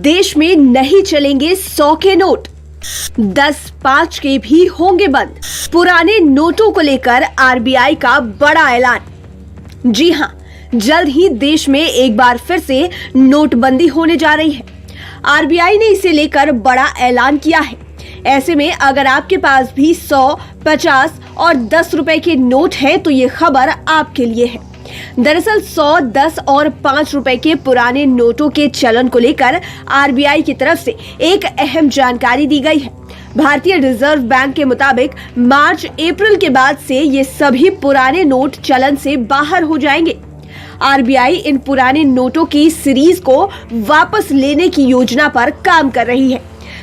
देश में नहीं चलेंगे 100 के नोट, 10 5 के भी होंगे बंद। पुराने नोटों को लेकर आरबीआई का बड़ा ऐलान। जी हां, जल्द ही देश में एक बार फिर से नोटबंदी होने जा रही है। आरबीआई ने इसे लेकर बड़ा ऐलान किया है। ऐसे में अगर आपके पास भी 100, 50 और 10 रुपए के नोट हैं तो ये खबर आपके लिए है। दरअसल 100, 10 और 5 रुपए के पुराने नोटों के चलन को लेकर आरबीआई की तरफ से एक अहम जानकारी दी गई है। भारतीय रिजर्व बैंक के मुताबिक मार्च अप्रैल के बाद से ये सभी पुराने नोट चलन से बाहर हो जाएंगे। आरबीआई इन पुराने नोटों की सीरीज को वापस लेने की योजना पर काम कर रही है।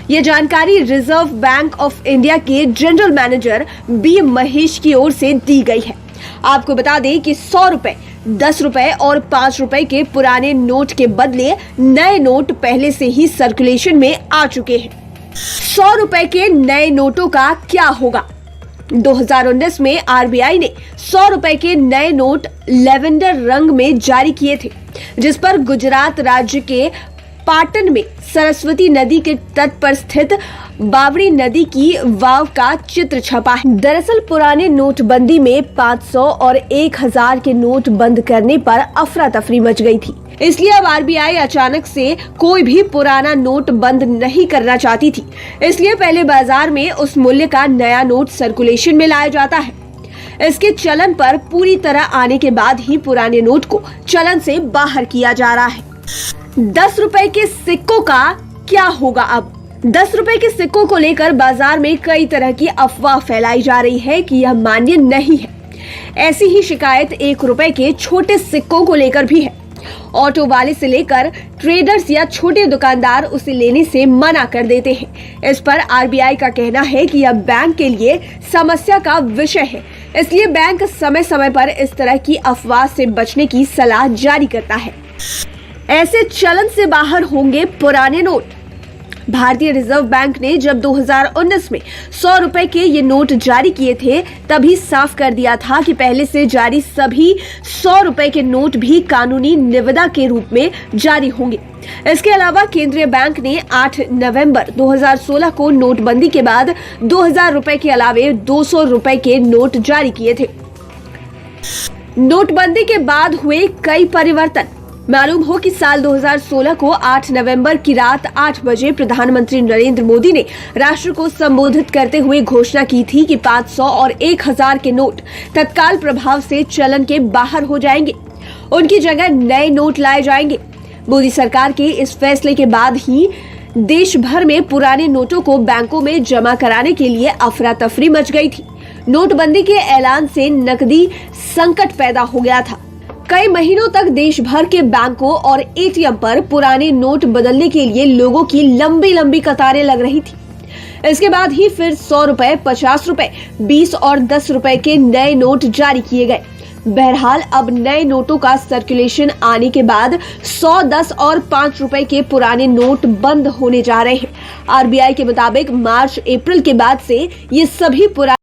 ये जानकारी रिजर्व बैंक ऑफ इंडिया के जनरल मैनेजर बी महेश की ओर से दी गई है। आपको बता दें कि 100 रुपए, 10 रुपए और 5 रुपए के पुराने नोट के बदले नए नोट पहले से ही सर्कुलेशन में आ चुके हैं। 100 रुपए के नए नोटों का क्या होगा? 2019 में आरबीआई ने 100 रुपए के नए नोट लेवेंडर रंग में जारी किए थे, जिस पर गुजरात राज्य के पाटन में सरस्वती नदी के तट पर स्थित बावड़ी नदी की वाव का चित्र छपा है। दरअसल पुराने नोटबंदी में 500 और 1000 के नोट बंद करने पर अफरा तफरी मच गई थी। इसलिए अब आरबीआई अचानक से कोई भी पुराना नोट बंद नहीं करना चाहती थी। इसलिए पहले बाजार में उस मूल्य का नया नोट सर्कुलेशन में लाया जाता है। इसके चलन पर पूरी तरह आने के बाद ही पुराने नोट को चलन से बाहर किया जा रहा है। 10 रुपए के सिक्कों का क्या होगा? अब 10 रुपए के सिक्कों को लेकर बाजार में कई तरह की अफवाह फैलाई जा रही है कि यह मान्य नहीं है। ऐसी ही शिकायत 1 रुपए के छोटे सिक्कों को लेकर भी है। ऑटो वाले से लेकर ट्रेडर्स या छोटे दुकानदार उसे लेने से मना कर देते हैं। इस पर आरबीआई का कहना है कि यह बैंक के लिए समस्या का विषय है, इसलिए बैंक समय समय पर इस तरह की अफवाह से बचने की सलाह जारी करता है। ऐसे चलन से बाहर होंगे पुराने नोट। भारतीय रिजर्व बैंक ने जब 2019 में 100 रुपए के ये नोट जारी किए थे, तभी साफ कर दिया था कि पहले से जारी सभी 100 रुपए के नोट भी कानूनी निविदा के रूप में जारी होंगे। इसके अलावा केंद्रीय बैंक ने 8 नवंबर 2016 को नोटबंदी के बाद 2000 रुपए के अलावे 200 रुपए के नोट जारी किए थे। नोटबंदी के बाद हुए कई परिवर्तन। मालूम हो कि साल 2016 को 8 नवंबर की रात 8 बजे प्रधानमंत्री नरेंद्र मोदी ने राष्ट्र को संबोधित करते हुए घोषणा की थी कि 500 और 1000 के नोट तत्काल प्रभाव से चलन के बाहर हो जाएंगे। उनकी जगह नए नोट लाए जाएंगे। मोदी सरकार के इस फैसले के बाद ही देश भर में पुराने नोटों को बैंकों में जमा कराने के लिए अफरा तफरी मच गई थी। नोटबंदी के ऐलान से नकदी संकट पैदा हो गया था। कई महीनों तक देश भर के बैंकों और एटीएम पर पुराने नोट बदलने के लिए लोगों की लंबी लंबी कतारें लग रही थी। इसके बाद ही फिर 100 रुपए, 50 रुपए, 20 और 10 रुपए के नए नोट जारी किए गए। बहरहाल अब नए नोटों का सर्कुलेशन आने के बाद 100, 10 और 5 रुपए के पुराने नोट बंद होने जा रहे हैं। आरबीआई के मुताबिक मार्च अप्रैल के बाद से ये सभी पुराने